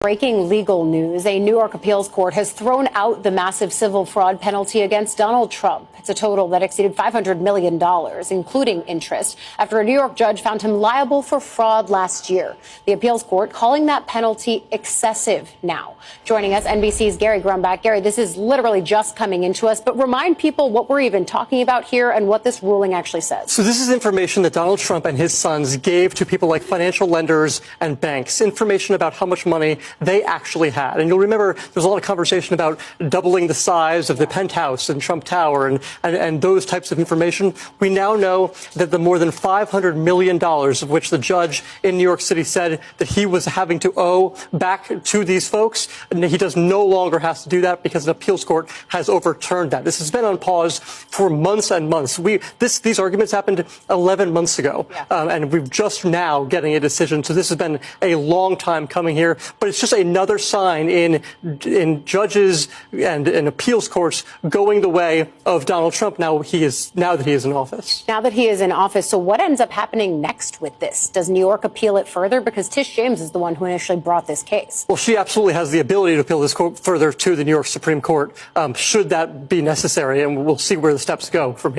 Breaking legal news. A New York appeals court has thrown out the massive civil fraud penalty against Donald Trump. It's a total that exceeded $500 million, including interest, after a New York judge found him liable for fraud last year. The appeals court calling that penalty excessive now. Joining us, NBC's Gary Grumbach. Gary, this is literally just coming into us, but remind people what we're even talking about here and what this ruling actually says. So this is information that Donald Trump and his sons gave to people like financial lenders and banks, information about how much money they actually had. And you'll remember there's a lot of conversation about doubling the size of the penthouse in Trump Tower and those types of information. We now know that the more than $500 million of which the judge in New York City said that he was having to owe back to these folks, he does no longer have to do that because an appeals court has overturned that. This has been on pause for months and months. These arguments happened 11 months ago, and we're just now getting a decision. So this has been a long time coming here, but it's just another sign in judges and in appeals courts going the way of Donald Trump now that he is in office. Now that he is in office, so what ends up happening next with this? Does New York appeal it further? Because Tish James is the one who initially brought this case. Well, she absolutely has the ability to appeal this court further to the New York Supreme Court, should that be necessary, and we'll see where the steps go from here.